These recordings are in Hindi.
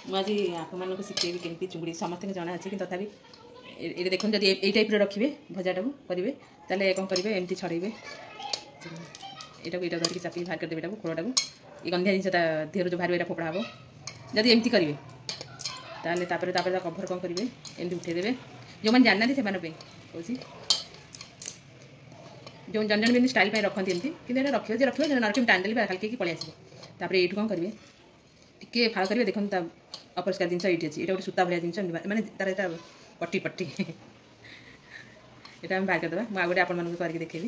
मुझे आपको शिखेबी केमती चुंगड़ी समस्त जना अच्छी कि तथापि ये देखो जब ये टाइप रखिए भजाटा को करेंगे ताले कौन करेंगे एमती छड़ेबे यहाँ धरिकी चापी बाहर करदेवे खोड़टा को ये गंधिया जिनस देहर जो बाहर फोपड़ा हम जब एमती करेंगे ताले कभर कौन करेंगे एमती उठेदेवे जो मैंने जानना से कौन जो जन जन भी स्टाइल रखती एमती कि रखिए रखिए नरकिम टाणी देली हल्के पलि आसो ये कौन करेंगे टे फाड़ करेंगे देखो अपरिष्कार जिन ये अच्छी ये गोटे सूता भाया जिन मानने तार यहाँ पट्टी पट्टी यहाँ बाहर करदे मुझे गोटे आपण मानक करके देखेबी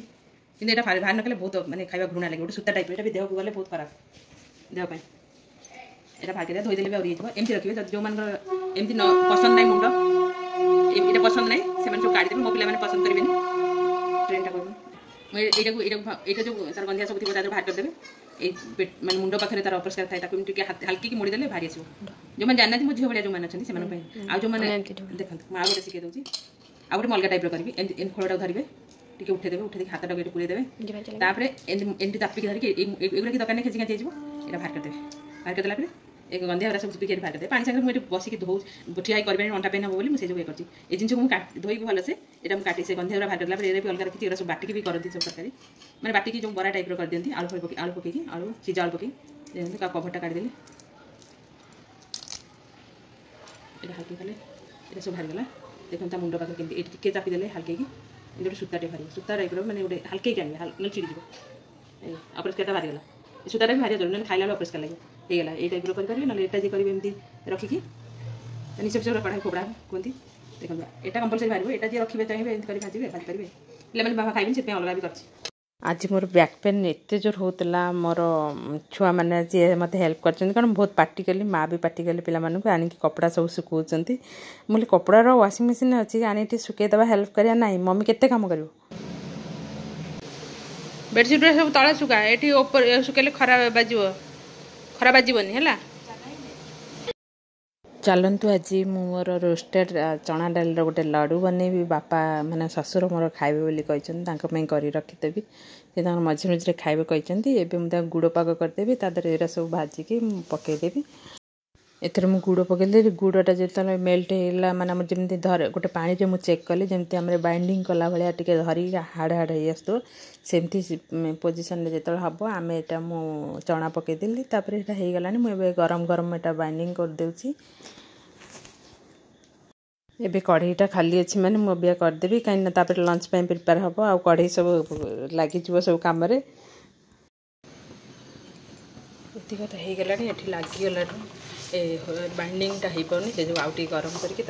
कि बाहर नकले बहुत मानने खावा घृणा लगे गोटे सूता टाइप ये भी देह को गले बहुत खराब देहपाई यहाँ बाहर कर धोईदे भी आमती रखिए जो मान एमती पसंद ना मुंड ये पसंद ना से सब काढ़ीदेवे मो पे पसंद करेंगे ट्रेनटा कर ये जो तार गंधिया सब थी बाहर करदेवे ये मैं मुंड पाखे तार अपरिष्कार थाए हल्की की मोड़देले भारी आसो जो मैंने जानना मो झील भाया जो मैंने अच्छे से आज जो मैंने देखते मुझे गोटे शिखे दूसरी आ गए अलग टाइप करी एम खोड़ा धरवे टी उठेदेवे उठे हाथ टाइम पूरेदेवे एमती तापिक धरिकी एगुड़ा कि दरकार नहीं खेची खेची यहाँ बाहर करदेवे बाहर करदेला एक गंधिया सब पिके बाहर करदे पानी सागर मुझे बसिक धो ठिया कर अंटा पेन हम बोली मुझे ये कर जिन को धोई भल से यहाँ काटी से गंधिया बाहर करला ये भी अलग रखी सब बाटिकी भी करती सब तरकारी मैंने बाटिकी जो बरा टाइप कर दिखती आलू पकई आलू सीजा आलू पकई कभरटा काढ़ीदेली ये हल्के खाले ये सब बाहर गला देखो मुंड पाखे केमती टे चापीदे हल्के गोटे सूताटे बाहर सूता टाइप मैंने गोटे हल्के आने चिड़ीज अपरिष्कार बाहरीगला सूताटा भी भारी जरूरी खाइला अपरिष्कार लगे होगा ये टाइप करेंगे ना यहाँ जी करेंगे एमती रखिकी निश्चय पिछले कढ़ाई फोपड़ा कहते देखो यहाँ कंपलसरी बाहर यहाँ जी रखिए चाहिए एमती कर भाजबे भाजी पारे पे बाबा खाइबे से अलग भी कर आज मोर बैक पेन एत जोर होता मोर छुआ मैंने जी मत हेल्प कर कारण बहुत पार्टी कली माँ भी पार्टी कले पिला आनिक कपड़ा सब सुखाऊँ मुझे कपड़ार वाशिंग मशीन अच्छी आनी सुखईदेवा हेल्प करा ना मम्मी केते काम कर बेडसीट सब तले सुखा ये सुखेले खरा बाजबनी है चलतु आज मोर रोस्टेड चना डाल गोटे लड्डू बनैबी बापा माने ससुर मोर खाइबे बोली कहते कर रखीदेवी से मझे मझे खाइबे कहते एवं मुझे गुड़ पाग करदेवी तादर एरा सब भाजिकी पकईदेवी एथर मु गुड़ पकईदेली गुड़टा जो मेल्ट होगा माने जमी धर गोटे पानी में चेक कली जमी आम बाइंडिंग कला भाया टी धरिक हाड़ हाड़ हो आसो सेमती पोजिशन जो हम आम यहाँ मु चना पकईदेली तापर यहाँ हो गलानी मुझे गरम गरम यहाँ बाइंडिंग करदे एबे कढ़ईटा खाली अच्छी माने मुझे करदेवी कहीं लंच प्रिपेयर हम आ कढ़ई सब लगे सब कम ये होगला ये लगिगला बाइंडिंगटा हो पानी से जो आउ गरम करके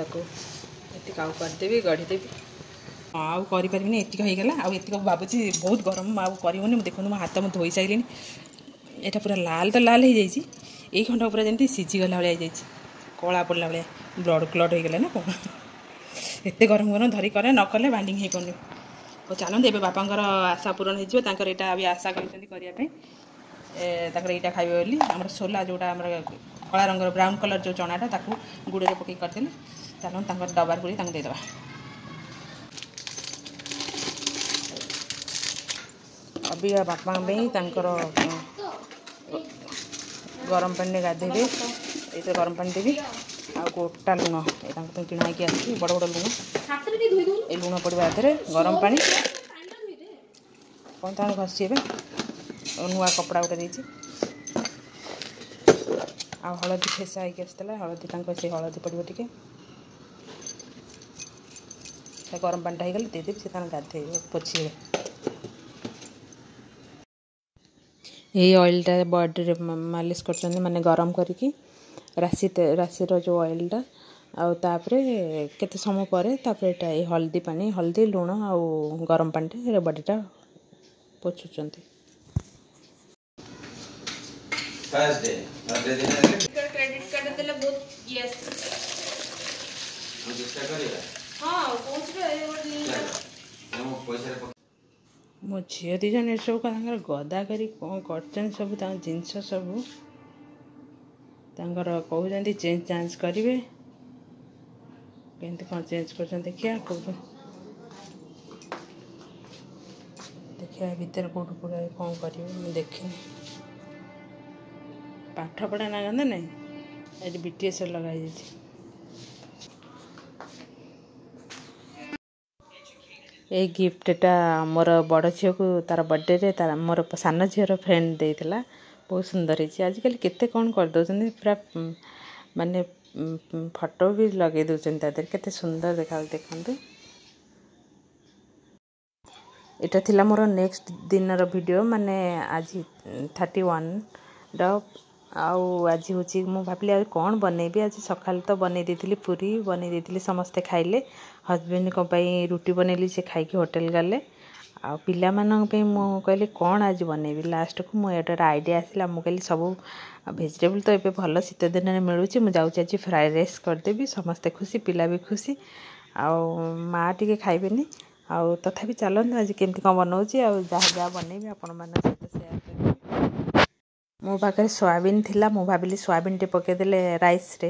आउ करदेवी गढ़ीदेवी आउ करें एतिक होगला आतिक भावुँ बहुत गरम आउ करनी देखो मो हाथ मुझे धोई सारे यहाँ पूरा लाल तो लाल हो जाए ये खंड पूरा जमी सीझीगला भाया हो कला पड़ा भाया ब्लड क्लड होगला ना कौन एत गरम गरम धरी करे न कले बाइंडिंग हो पानी तो चलते ए बापांर आशा पूरण हो यहाँ भी आशा करने यहाँ खाइबे बोली आम सोला जोटा कला रंगर ब्राउन कलर जो चनाटा ताकू गुड़ में पकई करदेली चलते डबार पूरी देदेबा अभी बापा गरम पानी गाधेबे ये गरम पानी देवी आ गोटा लुण ये किणा कि बड़ बड़ लुण ये लुण पड़ा गरम पानी कौन तार घसी नुआ कपड़ा गोटे देती आ हलदी फेसा होगी आसला हलदी से हलदी पड़ो टे गरम पानी होगले देदेवी से गाधे पोछे ये ऑयलटा बॉडी मालिश कर माने गरम करके राशि जो ऑयलटा आउे केते समय पर ये हल्दी पानी हल्दी लुण आ गरम पानी बॉडीटा पोछुंट क्रेडिट कार्ड देले बहुत यस हां पहुंच गए मो झी दीजन सब गदा करी कौन कर सब जिनस सब कहते चेंज चांज करेंगे कौन चेंज कर देखिए देखिए भितर कौट पूरा कौन करेंगे मुझे देखनी पाठ पढ़ा ना गंदा नहीं ये BTS लगाई ए गिफ्टा मोर बड़ झील को तार बर्थडे रे तार मोर सान झीर फ्रेंड देला बहुत सुंदर है आजिकल केते कौन कर दउछन पूरा माने फोटो भी लगे दउछन तादर केते सुंदर देखा देखंतु एटा थिला मोर नेक्स्ट दिन रो वीडियो माने आज 31 रो आउ आज होची मु भाबली आज कोन बनेबी आज सकाल तो बने देथिली पूरी बने देथिली समस्त खाइले हस्बैंड को पई रोटी बनेली से खाई के होटल गले आ पिला मानन पे मु कहली कोन आज बनेबी लास्ट को मु एटा आईडिया आसिला मु कहली सब वेजिटेबल तो एबे भलो शीत दिन रे मिलुची मु जाउची आज फ्राई राइस कर देबी समस्त खुशी पिला भी खुशी आ मां टिके खाइबेनी आ तथापि चलନ୍ତୁ आज केमती कोन बनाउची आ जहा बनेबी आपण मानन सहित शेयर करबी मो पाखे सोयाबीन थिला मु भाबिली सोयाबीन टे पके देले राइस रे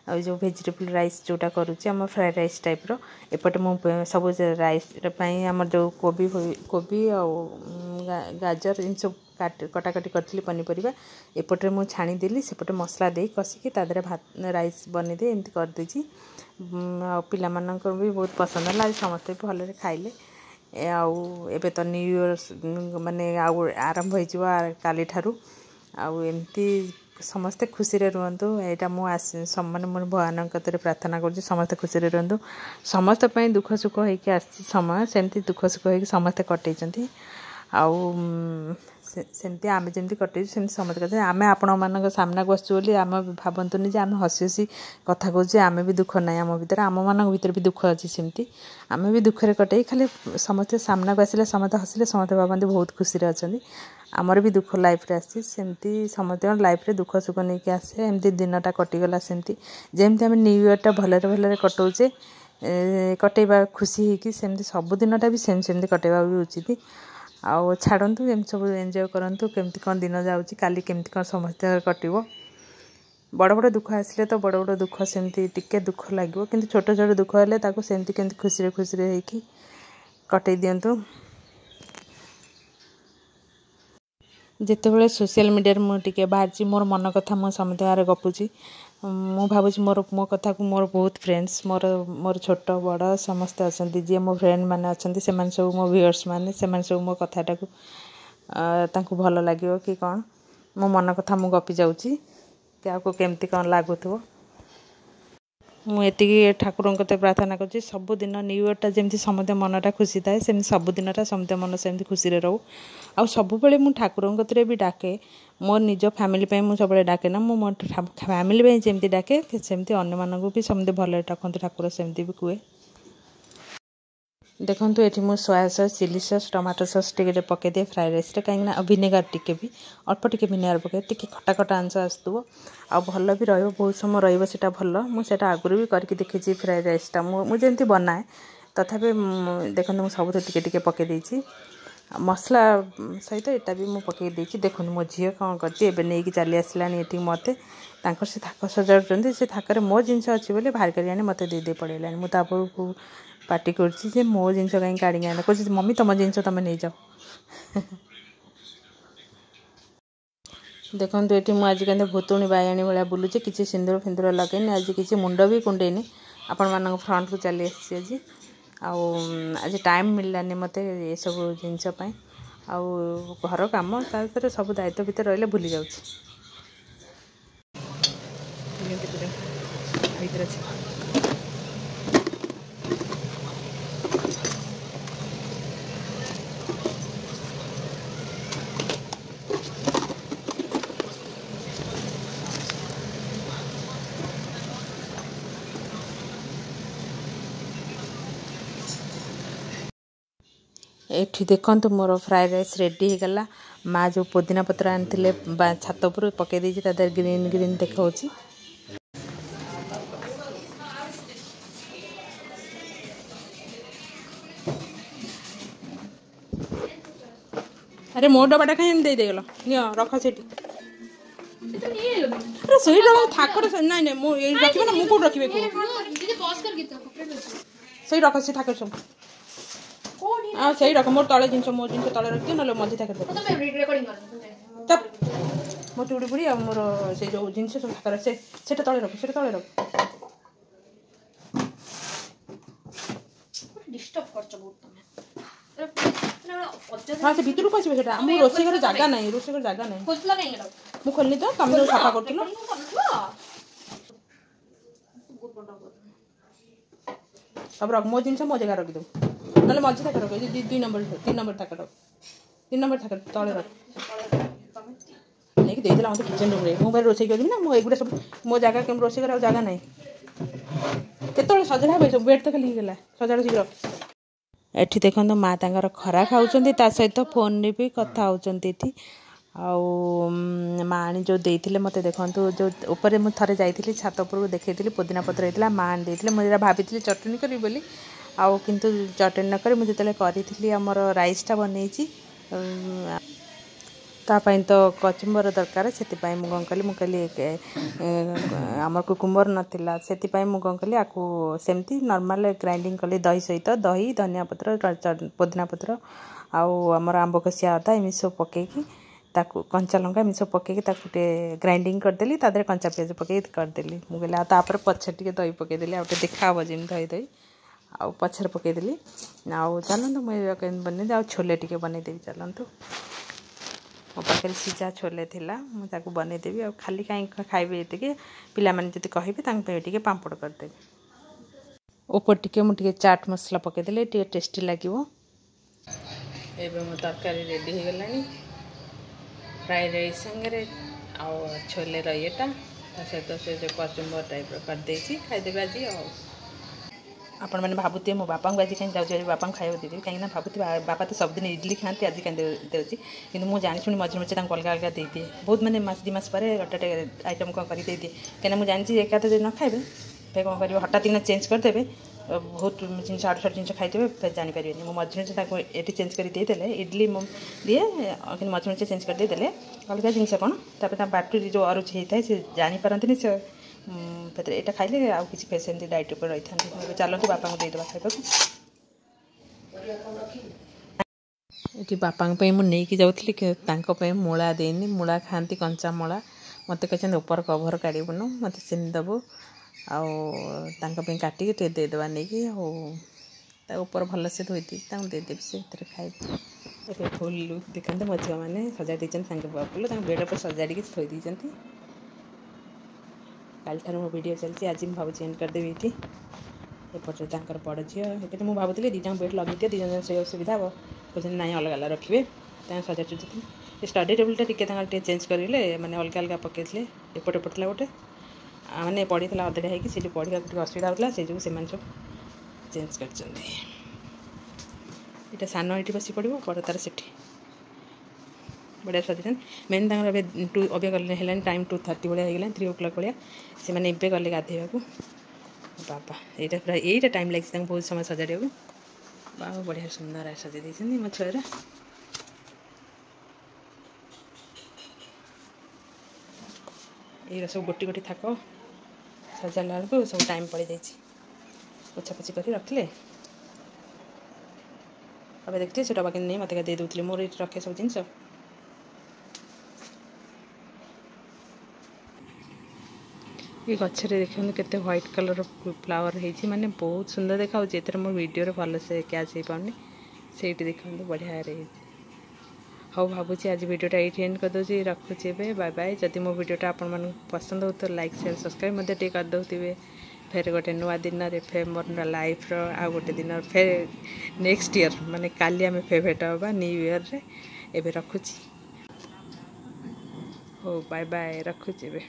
आ जो वेजिटेबल राइस जोटा करूची हम फ्राइड राइस टाइप रो एपटे मु सब राइस पई हमर जो कोबी आ गाजर इन सब कटाकटी करथिली पनीपरिबा एपटे मु छाणी देली सेपटे मसला देई कसी के तादरे भात राइस बने दे एमती कर देची आ पिला मानन को भी बहुत पसंद होला समस्त भले रे खाइले आउ एबे तो न्यू ईयर माने आरंभ होई जिवा काली थारु आउ एमती समस्त खुशी रे रहंतु एटा मु सम्मान मन भगवान कतरे प्रार्थना करछि समस्त खुशी रे रहंतु समस्त पई दुख सुख होई के आछि समय सेमती दुख सुख होई के समस्त कटै छथि आउ सेमती आमे जेमती कटै सेमती समस्त कथि आमे आपण मानक सामना बसछु बोली आमे भाबंतुनी जे आमे हसी हसी कथा कहू आमे भी दुख नै आम भीतर आम मानक भीतर भी दुख अछि सेमती आमे भी दुख रे कटै खाली समस्त सामना को आसिले समस्त हसिले समस्त भाबंती बहुत खुशी रे अछंती आमर भी दुख लाइफ रे आसी सेमती समस्त लाइफ रे दुख सुख नै के आसे एमती दिनटा कटि गला सेमती जेमती हम न्यू ईयर टा भले भले कटौचे कटेबा खुशी ही कि सेमती सब दिनटा भी सेमती कटेबा भी उचित आउ छाड़ंतु एम सब एंजॉय करंतु केमती कोन दिन जाउची काली केमती कोन समस्त कटिवो बड़ बड़ दुख आसिले तो बड़ बड़ दुख सेमती टिके दुख लागिवो किंतु छोट छोट दुख हेले ताको सेमती केमती खुशी रे हेकी कटै दियंतु जिते बड़े सोशल मीडिया मु टिके बाहर मोर मन कथा मो समस्त आरे गपुची मु भाबुची मोर मो कथा को मोर बहुत फ्रेंड्स मोर छोट बड़ समस्त अछंती जे मो फ्रेंड माने अछंती से मान सब मो व्यूअर्स माने से मान सब मो कथाटा को तांको भलो लागिवो कि कोन मो मन कथा मु गपी जाउची क्या को केमती कोन लागुथो मु एति ठाकुर कते प्रार्थना करछि सब दिन न्यू ईयर टा जेमती समते मनटा खुशी थाए सेम सब दिनटा समते मन सेमती खुशी रे रहू आ सब बेले मु ठाकुर कते भी डाके मोर निज फैमिली पे मु सब बेले डाके ना मो फैमिली पे जेमती डाके सेमती अन्य मानकु भी समते भले डाकंतु ठाकुर सेमती भी कुए देखंतु एठी मु soya sauce chilli sauce tomato sauce टिके पके दे फ्राइड राइस रे काइना विनेगर टिके भी अल्प टिके विनेगर पके टिके खटा खटा अंश आस्तुबो आ भलो भी रहइबो बहुत समय रहइबो सेटा भलो मु सेटा आगुरु भी करके देखिछि फ्राइड राइस टा मु जेमती बनाए तथापि देखंतु मु सब टिके टिके पके देछि मसला सहित एटा भी मु पके देछि देखंतु मो झियो कोन करछि एबे नै कि चली आसलानी एठी मते तांकर से थाक सजाउचंदी से थाकरे मो जिंस अछि बोले बाहर करी आनी मते दे दे पड़ेलानी मु तापर को पार्टी करछि जे मो जिंस काई काढी आना कहछि मम्मी तम जिंस तमे नै जाओ देखंतु एठी मु आज केंदे भूतुणी बायाणी भला बुलुचे किछि सिंदूर फिंदूर लगेनी आज किछि मुंडो भी कुंडेनी आपण मानक फ्रंट को चली आछि आज आज टाइम मिललानी मते ए सब जिंस पई आ घर काम तार सब दायित्व भीतर रहले भूली जाउछि एठी देखंतु मोर फ्राइड राइस रेडी हो गला माँ जो पुदीना पत्र आनथिले छात उपर पके देछि तादर ग्रीन ग्रीन देखाउछि अरे मो डबाटा कहीं दे देगलो नियो रख सेठी अरे सही रख ठाकुर नहीं नहीं मो ए रखिबे ना मु को रखिबे को दीदी पॉज कर के सही रख से ठाकुर सब आ सही रख मोर तळे जिंस मो जिंस तळे रख दे नले मझी थाके दे तो मैं रिकॉर्डिंग कर तब मो चूड़ी बुड़ी आ मोर से जो जिनस सब थाकर से सेटा तळे रख डिस्टर्ब करछ बहुत तमे हाँ से भीतर को आसीबे सेटा हम रोसे घर जागा नहीं रोसे घर जागा नहीं खोजला नहीं एडा मु खोलनी तो तमे जो सफा करतलो अब रख मो जिनस मो जगह रख दो नले मझे तक रख 2 नंबर 3 नंबर तक रख 3 नंबर तक तळे रख नहीं देदेला हम किचन रूम रे मो बारे रोसे कर ना मो एगुडा सब मो जगह केम रोसे कर जगह नहीं केतळे सजडा होय सब बेड तक ली गेला सजडा शीघ्र एठी देखंतो मा तांगर खरा खाउचंती ता सहित फोन रे भी कथा होचंती एठी आउ मा आनी जो देइथिले मते देखंतो जो ऊपर मु थरे जाइथिली छात ऊपर देखैथिली पुदीना पत्र हेतला मा आनी देइथिले मु जेरा भाबिथिली चटनी करी बोली आउ किंतु चटनी न करे मु जेतले करिथिली हमर राइस टा बनैची तापाई तो कचुम्बर दरकार से कौन कली आमर कुकुम्बर नाला से कौन कली आपको सेमती नॉर्मल ग्राइंडिंग कली दही सहित दही धनिया पत्र पुदीना पत्र आमर आंब कषिया अदा एम सब पकईकी कंचा लंका एम सब पकईकी ग्राइंडिंग करदेली तादे कंचा पियाज पकई करदेली मुझे तापर पछे टे दही पकईदेली आउटे देखा हे जमी दही दही आउ पछर पकईदेली आउ चलतु मुझे बन छोले टे बनईदेवी चलतु मो पाखे सीझा छोले थिला मुझे बनईदेवी आ खाली कहीं खाइबे ये पिला माने जति कहिबे टे पांपड़ करदेवी ऊपर टे मुझे चाट मसला पकईदेले टे टेस्टी लगे एबे मो तरकारी रेडी हो गलानी फ्राइड राइस संगे आ छोले रहीटा सहित से जो कचुम्बर टाइप करदे खाईदेवे आज आपण मैंने भावुए मो बापा को आज कहीं जाऊँ बापा खाया देवी कहीं भावुए बापा तो सबदिन इडली खाते आज कहीं देती कि मुझे जानी शुणी मझे मझे अलग अलग देदिए बहुत मैंने मास 2 मास पर गोटे आइटम कौन कर दिए कहीं मुझे जानी एका तो न खाइबे फिर कौन कर हठात किना चेंज करदे बहुत जिन आड़ साड़ जिन खाई फिर जापर मुझे मझे मझे ये चेंज करदे इडली दिए कि मझे मझे चेंज करदे अलग जिन कौन तापर बाटू जो अरुचि होता है सी जापारती से फिर यहाँ खाइले आउ कि सेमती डाइट पर रही था चलते बापा को देदेवा खाइबा ये बापा मुझे जाऊँगी मूला देनी मूला खाती कंचा मूला मत कहते ऊपर कभर काढ़बुन मत सेम दबु काटिक देदेवा नहीं ऊपर भलसे धोती देदेवी से खाए फुल लुक देखते मो झील मैंने सजा देते फुल बेड पर सजाड़ी थोई देती काल ठार मो वीडियो चलती आज भाव एंड करदेवी ये एपटे बड़ झील मुझे भावुली दीटा बेड लगे दिए दीजन से सुविधा हे कहते ना अलग अलग रखिए सजा चुती स्टडी टेबुलटा टे चेंज करेंगे मैंने अलग अलग पकड़े एपटे पड़ता गोटे मैंने पड़ी अधेड़ा होगी से पढ़ा असुविधा होता से जो सब चेंज कर सान ये बस पड़ो बड़ तार से बढ़िया सजान मेन अभी गले टाइम 2:30 भाया होगा 3 o'clock भाया से मैंने एवं गले गाधेवा बाबा यहाँ पूरा यही टाइम लगे बहुत समय सजाड़ा बाबा बढ़िया सुंदर सजा देती मो छुआ ये सब गोटी गोटी थाक सजाला बेलू सब टाइम पड़ जाए पोछापोछी कर रखिले अब देखते से डबा कि नहीं मत दे दूसरी मोर ये रखे सब जिन ये गचरे देखते केते व्हाइट कलर फ्लावर है माने बहुत सुंदर देखा मो वीडियो भल से कैच हो पानी से देखते बढ़िया रही हाँ भावुँ आज वीडियोटा ये एंड करदे रखुचे बाय बाय जदि मो वीडियोटा आपण मन पसंद हो तो लाइक शेयर सब्सक्राइब कर दे फिर गोटे नुआ दिन फिर मोर लाइफ आ गोटे दिन फिर नेक्स्ट ईयर माने काली आम फेवरेट हवा न्यू ईयर रे एबे रखुची हो बाय बाय रखुचे।